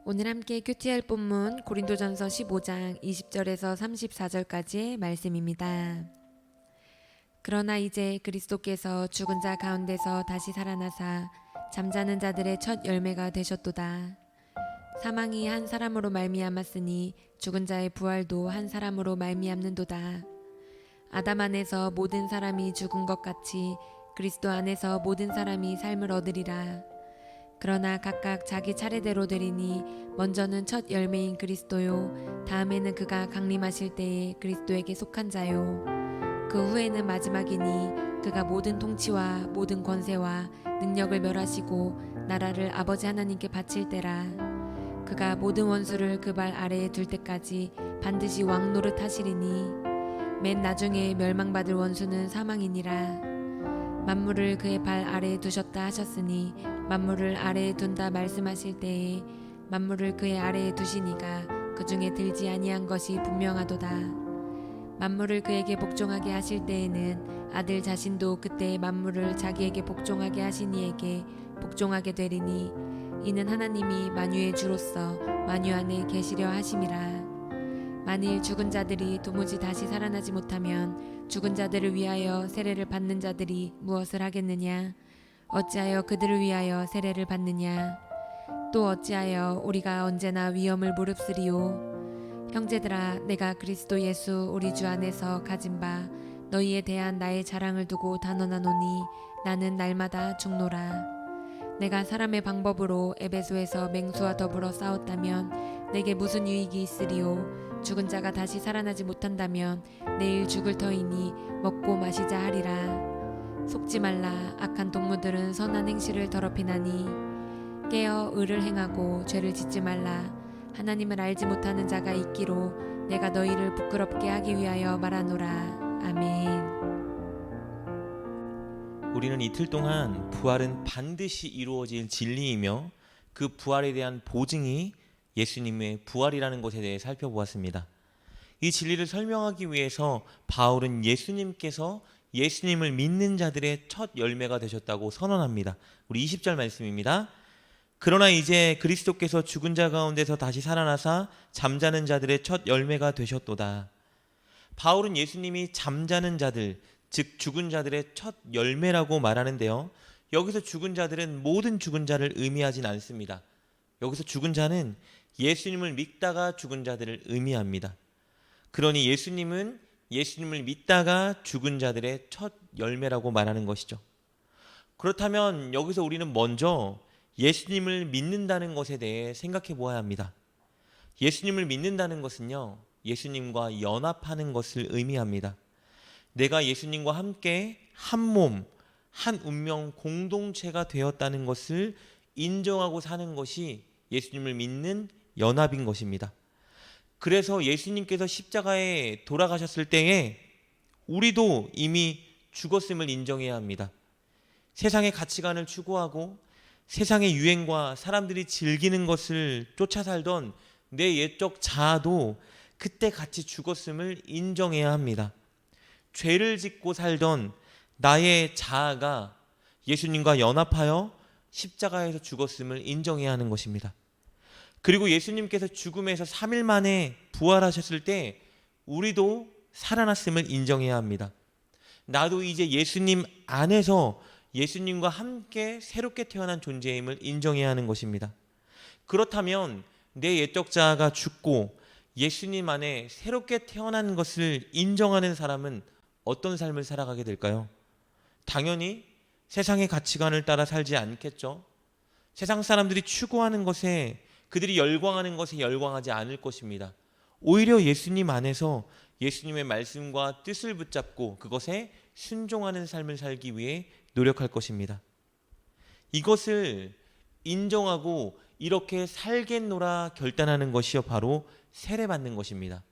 오늘 함께 큐티할 본문 고린도전서 15장 20절에서 34절까지의 말씀입니다. 그러나 이제 그리스도께서 죽은 자 가운데서 다시 살아나사 잠자는 자들의 첫 열매가 되셨도다. 사망이 한 사람으로 말미암았으니 죽은 자의 부활도 한 사람으로 말미암는도다. 아담 안에서 모든 사람이 죽은 것 같이 그리스도 안에서 모든 사람이 삶을 얻으리라. 그러나 각각 자기 차례대로 되리니 먼저는 첫 열매인 그리스도요, 다음에는 그가 강림하실 때에 그리스도에게 속한 자요, 그 후에는 마지막이니 그가 모든 통치와 모든 권세와 능력을 멸하시고 나라를 아버지 하나님께 바칠 때라. 그가 모든 원수를 그 발 아래에 둘 때까지 반드시 왕 노릇하시리니 맨 나중에 멸망받을 원수는 사망이니라. 만물을 그의 발 아래에 두셨다 하셨으니 만물을 아래에 둔다 말씀하실 때에 만물을 그의 아래에 두시니가 그 중에 들지 아니한 것이 분명하도다. 만물을 그에게 복종하게 하실 때에는 아들 자신도 그때 만물을 자기에게 복종하게 하신 이에게 복종하게 되리니 이는 하나님이 만유의 주로서 만유 안에 계시려 하심이라. 만일 죽은 자들이 도무지 다시 살아나지 못하면 죽은 자들을 위하여 세례를 받는 자들이 무엇을 하겠느냐? 어찌하여 그들을 위하여 세례를 받느냐? 또 어찌하여 우리가 언제나 위험을 무릅쓰리요? 형제들아, 내가 그리스도 예수 우리 주 안에서 가진 바 너희에 대한 나의 자랑을 두고 단언하노니 나는 날마다 죽노라. 내가 사람의 방법으로 에베소에서 맹수와 더불어 싸웠다면 내게 무슨 유익이 있으리요? 죽은 자가 다시 살아나지 못한다면 내일 죽을 터이니 먹고 마시자 하리라. 속지 말라. 악한 동무들은 선한 행실을 더럽히나니 깨어 의를 행하고 죄를 짓지 말라. 하나님을 알지 못하는 자가 있기로 내가 너희를 부끄럽게 하기 위하여 말하노라. 아멘. 우리는 이틀 동안 부활은 반드시 이루어질 진리이며 그 부활에 대한 보증이 예수님의 부활이라는 것에 대해 살펴보았습니다. 이 진리를 설명하기 위해서 바울은 예수님께서 예수님을 믿는 자들의 첫 열매가 되셨다고 선언합니다. 우리 20절 말씀입니다. 그러나 이제 그리스도께서 죽은 자 가운데서 다시 살아나사 잠자는 자들의 첫 열매가 되셨도다. 바울은 예수님이 잠자는 자들, 즉 죽은 자들의 첫 열매라고 말하는데요, 여기서 죽은 자들은 모든 죽은 자를 의미하진 않습니다. 여기서 죽은 자는 예수님을 믿다가 죽은 자들을 의미합니다. 그러니 예수님은 예수님을 믿다가 죽은 자들의 첫 열매라고 말하는 것이죠. 그렇다면 여기서 우리는 먼저 예수님을 믿는다는 것에 대해 생각해 보아야 합니다. 예수님을 믿는다는 것은요, 예수님과 연합하는 것을 의미합니다. 내가 예수님과 함께 한 몸, 한 운명 공동체가 되었다는 것을 인정하고 사는 것이 예수님을 믿는 연합인 것입니다. 그래서 예수님께서 십자가에 돌아가셨을 때에 우리도 이미 죽었음을 인정해야 합니다. 세상의 가치관을 추구하고 세상의 유행과 사람들이 즐기는 것을 쫓아 살던 내 옛적 자아도 그때 같이 죽었음을 인정해야 합니다. 죄를 짓고 살던 나의 자아가 예수님과 연합하여 십자가에서 죽었음을 인정해야 하는 것입니다. 그리고 예수님께서 죽음에서 3일 만에 부활하셨을 때 우리도 살아났음을 인정해야 합니다. 나도 이제 예수님 안에서 예수님과 함께 새롭게 태어난 존재임을 인정해야 하는 것입니다. 그렇다면 내 옛적 자아가 죽고 예수님 안에 새롭게 태어난 것을 인정하는 사람은 어떤 삶을 살아가게 될까요? 당연히 세상의 가치관을 따라 살지 않겠죠. 세상 사람들이 추구하는 것에, 그들이 열광하는 것에 열광하지 않을 것입니다. 오히려 예수님 안에서 예수님의 말씀과 뜻을 붙잡고 그것에 순종하는 삶을 살기 위해 노력할 것입니다. 이것을 인정하고 이렇게 살겠노라 결단하는 것이요, 바로 세례받는 것입니다.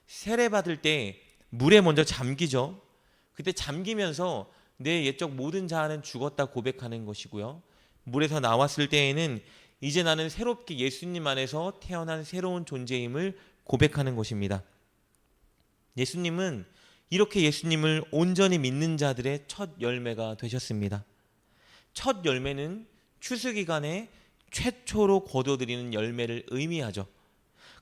세례받을 때 물에 먼저 잠기죠. 그때 잠기면서 내 옛적 모든 자아는 죽었다 고백하는 것이고요, 물에서 나왔을 때에는 이제 나는 새롭게 예수님 안에서 태어난 새로운 존재임을 고백하는 것입니다. 예수님은 이렇게 예수님을 온전히 믿는 자들의 첫 열매가 되셨습니다. 첫 열매는 추수기간에 최초로 거둬들이는 열매를 의미하죠.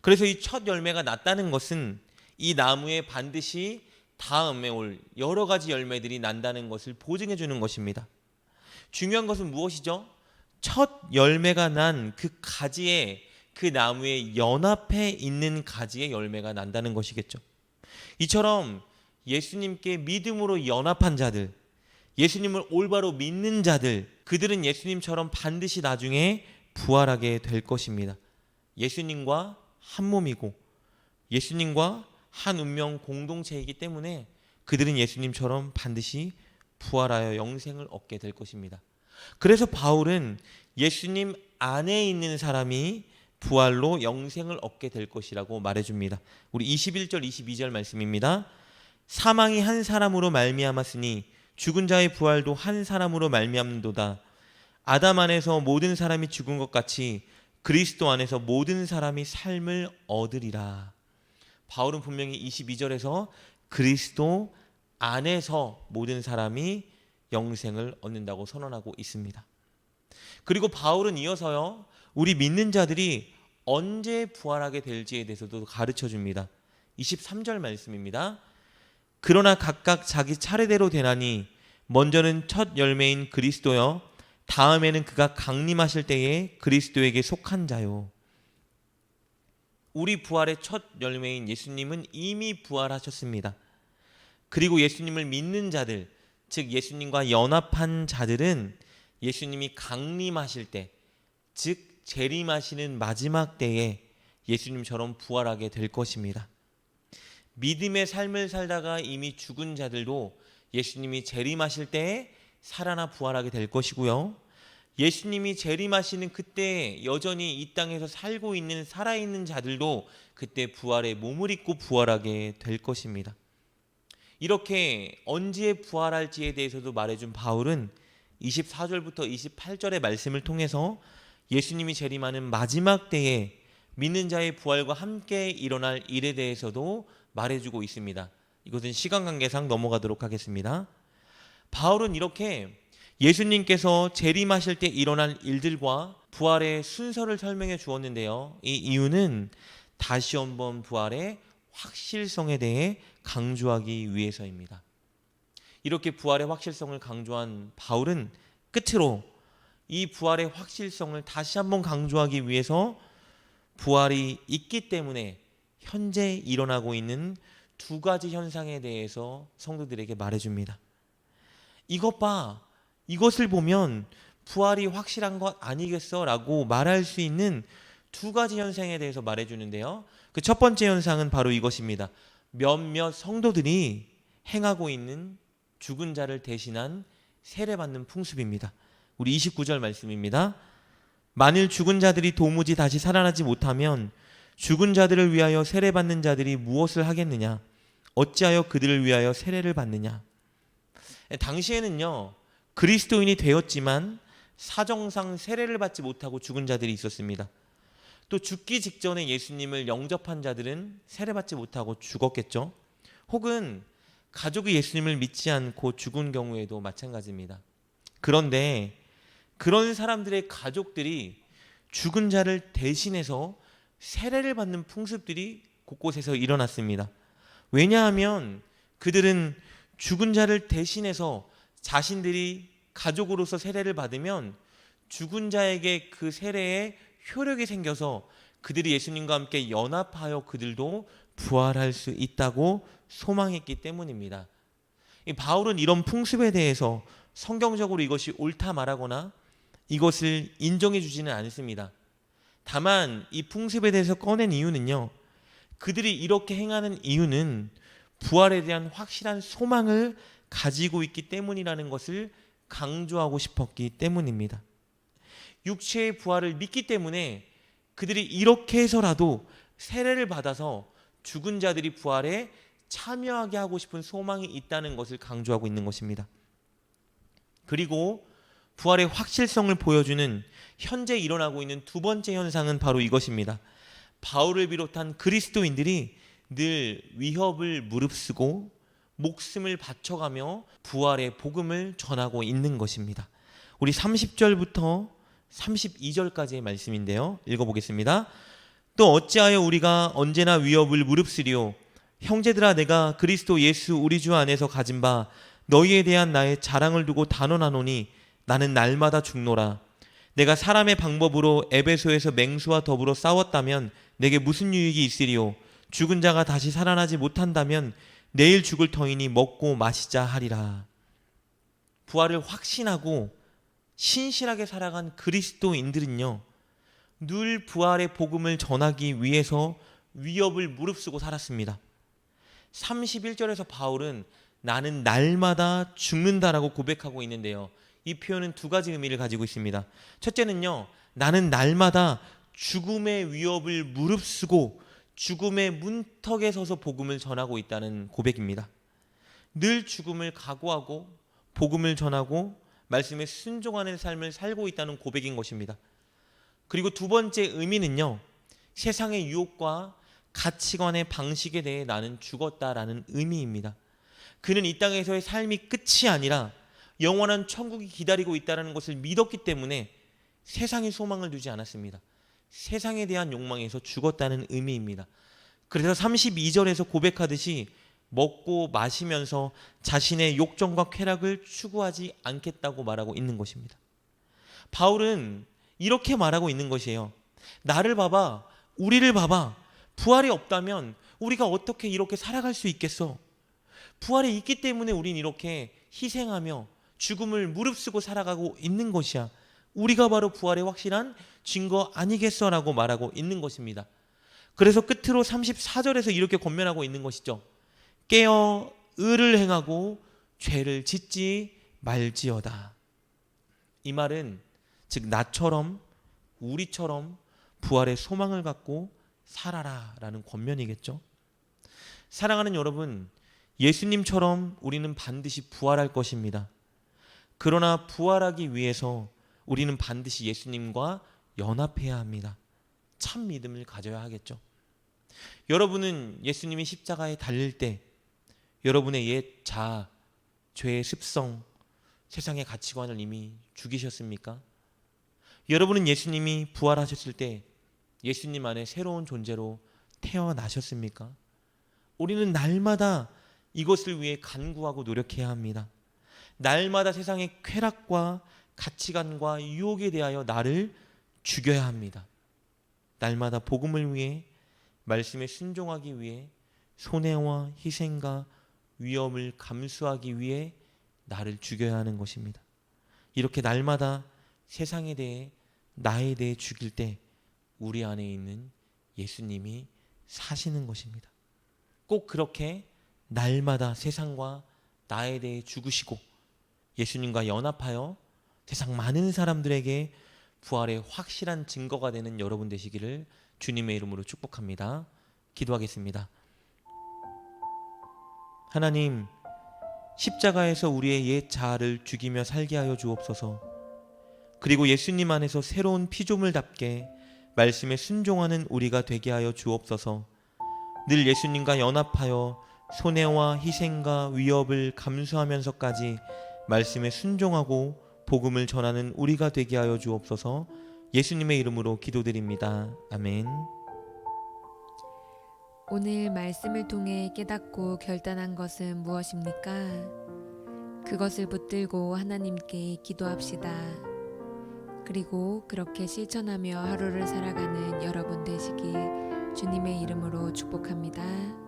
그래서 이 첫 열매가 났다는 것은 이 나무에 반드시 다음에 올 여러 가지 열매들이 난다는 것을 보증해 주는 것입니다. 중요한 것은 무엇이죠? 첫 열매가 난 그 가지에, 그 나무에 연합해 있는 가지에 열매가 난다는 것이겠죠. 이처럼 예수님께 믿음으로 연합한 자들, 예수님을 올바로 믿는 자들, 그들은 예수님처럼 반드시 나중에 부활하게 될 것입니다. 예수님과 한 몸이고 예수님과 한 운명 공동체이기 때문에 그들은 예수님처럼 반드시 부활하여 영생을 얻게 될 것입니다. 그래서 바울은 예수님 안에 있는 사람이 부활로 영생을 얻게 될 것이라고 말해줍니다. 우리 21절 22절 말씀입니다. 사망이 한 사람으로 말미암았으니 죽은 자의 부활도 한 사람으로 말미암는도다. 아담 안에서 모든 사람이 죽은 것 같이 그리스도 안에서 모든 사람이 삶을 얻으리라. 바울은 분명히 22절에서 그리스도 안에서 모든 사람이 영생을 얻는다고 선언하고 있습니다. 그리고 바울은 이어서요, 우리 믿는 자들이 언제 부활하게 될지에 대해서도 가르쳐 줍니다. 23절 말씀입니다. 그러나 각각 자기 차례대로 되나니 먼저는 첫 열매인 그리스도요, 다음에는 그가 강림하실 때에 그리스도에게 속한 자요. 우리 부활의 첫 열매인 예수님은 이미 부활하셨습니다. 그리고 예수님을 믿는 자들, 즉 예수님과 연합한 자들은 예수님이 강림하실 때, 즉 재림하시는 마지막 때에 예수님처럼 부활하게 될 것입니다. 믿음의 삶을 살다가 이미 죽은 자들도 예수님이 재림하실 때에 살아나 부활하게 될 것이고요. 예수님이 재림하시는 그때 여전히 이 땅에서 살고 있는 살아있는 자들도 그때 부활의 몸을 입고 부활하게 될 것입니다. 이렇게 언제 부활할지에 대해서도 말해준 바울은 24절부터 28절의 말씀을 통해서 예수님이 재림하는 마지막 때에 믿는 자의 부활과 함께 일어날 일에 대해서도 말해주고 있습니다. 이것은 시간 관계상 넘어가도록 하겠습니다. 바울은 이렇게 예수님께서 재림하실 때 일어날 일들과 부활의 순서를 설명해 주었는데요. 이 이유는 다시 한번 부활의 확실성에 대해 강조하기 위해서입니다. 이렇게 부활의 확실성을 강조한 바울은 끝으로 이 부활의 확실성을 다시 한번 강조하기 위해서 부활이 있기 때문에 현재 일어나고 있는 두 가지 현상에 대해서 성도들에게 말해줍니다. 이것 봐, 이것을 보면 부활이 확실한 것 아니겠어? 라고 말할 수 있는 두 가지 현상에 대해서 말해주는데요. 그 첫 번째 현상은 바로 이것입니다. 몇몇 성도들이 행하고 있는 죽은 자를 대신한 세례받는 풍습입니다. 우리 29절 말씀입니다. 만일 죽은 자들이 도무지 다시 살아나지 못하면 죽은 자들을 위하여 세례받는 자들이 무엇을 하겠느냐? 어찌하여 그들을 위하여 세례를 받느냐? 당시에는요, 그리스도인이 되었지만 사정상 세례를 받지 못하고 죽은 자들이 있었습니다. 또 죽기 직전에 예수님을 영접한 자들은 세례받지 못하고 죽었겠죠. 혹은 가족이 예수님을 믿지 않고 죽은 경우에도 마찬가지입니다. 그런데 그런 사람들의 가족들이 죽은 자를 대신해서 세례를 받는 풍습들이 곳곳에서 일어났습니다. 왜냐하면 그들은 죽은 자를 대신해서 자신들이 가족으로서 세례를 받으면 죽은 자에게 그 세례에 효력이 생겨서 그들이 예수님과 함께 연합하여 그들도 부활할 수 있다고 소망했기 때문입니다. 바울은 이런 풍습에 대해서 성경적으로 이것이 옳다 말하거나 이것을 인정해 주지는 않습니다. 다만 이 풍습에 대해서 꺼낸 이유는요, 그들이 이렇게 행하는 이유는 부활에 대한 확실한 소망을 가지고 있기 때문이라는 것을 강조하고 싶었기 때문입니다. 육체의 부활을 믿기 때문에 그들이 이렇게 해서라도 세례를 받아서 죽은 자들이 부활에 참여하게 하고 싶은 소망이 있다는 것을 강조하고 있는 것입니다. 그리고 부활의 확실성을 보여주는 현재 일어나고 있는 두 번째 현상은 바로 이것입니다. 바울을 비롯한 그리스도인들이 늘 위협을 무릅쓰고 목숨을 바쳐가며 부활의 복음을 전하고 있는 것입니다. 우리 30절부터 32절까지의 말씀인데요. 읽어보겠습니다. 또 어찌하여 우리가 언제나 위협을 무릅쓰리요? 형제들아, 내가 그리스도 예수 우리 주 안에서 가진 바 너희에 대한 나의 자랑을 두고 단언하노니 나는 날마다 죽노라. 내가 사람의 방법으로 에베소에서 맹수와 더불어 싸웠다면 내게 무슨 유익이 있으리요? 죽은 자가 다시 살아나지 못한다면 내일 죽을 터이니 먹고 마시자 하리라. 부활을 확신하고 신실하게 살아간 그리스도인들은요, 늘 부활의 복음을 전하기 위해서 위협을 무릅쓰고 살았습니다. 31절에서 바울은 나는 날마다 죽는다라고 고백하고 있는데요, 이 표현은 두 가지 의미를 가지고 있습니다. 첫째는요, 나는 날마다 죽음의 위협을 무릅쓰고 죽음의 문턱에 서서 복음을 전하고 있다는 고백입니다. 늘 죽음을 각오하고 복음을 전하고 말씀에 순종하는 삶을 살고 있다는 고백인 것입니다. 그리고 두 번째 의미는요, 세상의 유혹과 가치관의 방식에 대해 나는 죽었다라는 의미입니다. 그는 이 땅에서의 삶이 끝이 아니라 영원한 천국이 기다리고 있다는 것을 믿었기 때문에 세상에 소망을 두지 않았습니다. 세상에 대한 욕망에서 죽었다는 의미입니다. 그래서 32절에서 고백하듯이 먹고 마시면서 자신의 욕정과 쾌락을 추구하지 않겠다고 말하고 있는 것입니다. 바울은 이렇게 말하고 있는 것이에요. 나를 봐봐, 우리를 봐봐. 부활이 없다면 우리가 어떻게 이렇게 살아갈 수 있겠어? 부활이 있기 때문에 우린 이렇게 희생하며 죽음을 무릅쓰고 살아가고 있는 것이야. 우리가 바로 부활의 확실한 증거 아니겠어? 라고 말하고 있는 것입니다. 그래서 끝으로 34절에서 이렇게 권면하고 있는 것이죠. 깨어 의를 행하고 죄를 짓지 말지어다. 이 말은 즉 나처럼 우리처럼 부활의 소망을 갖고 살아라 라는 권면이겠죠. 사랑하는 여러분, 예수님처럼 우리는 반드시 부활할 것입니다. 그러나 부활하기 위해서 우리는 반드시 예수님과 연합해야 합니다. 참 믿음을 가져야 하겠죠. 여러분은 예수님이 십자가에 달릴 때 여러분의 옛 자아, 죄의 습성, 세상의 가치관을 이미 죽이셨습니까? 여러분은 예수님이 부활하셨을 때 예수님 안에 새로운 존재로 태어나셨습니까? 우리는 날마다 이것을 위해 간구하고 노력해야 합니다. 날마다 세상의 쾌락과 가치관과 유혹에 대하여 나를 죽여야 합니다. 날마다 복음을 위해, 말씀에 순종하기 위해, 손해와 희생과 위험을 감수하기 위해 나를 죽여야 하는 것입니다. 이렇게 날마다 세상에 대해, 나에 대해 죽일 때 우리 안에 있는 예수님이 사시는 것입니다. 꼭 그렇게 날마다 세상과 나에 대해 죽으시고 예수님과 연합하여 세상 많은 사람들에게 부활의 확실한 증거가 되는 여러분 되시기를 주님의 이름으로 축복합니다. 기도하겠습니다. 하나님, 십자가에서 우리의 옛 자아를 죽이며 살게 하여 주옵소서. 그리고 예수님 안에서 새로운 피조물답게 말씀에 순종하는 우리가 되게 하여 주옵소서. 늘 예수님과 연합하여 손해와 희생과 위협을 감수하면서까지 말씀에 순종하고 복음을 전하는 우리가 되게 하여 주옵소서. 예수님의 이름으로 기도드립니다. 아멘. 오늘 말씀을 통해 깨닫고 결단한 것은 무엇입니까? 그것을 붙들고 하나님께 기도합시다. 그리고 그렇게 실천하며 하루를 살아가는 여러분 되시길 주님의 이름으로 축복합니다.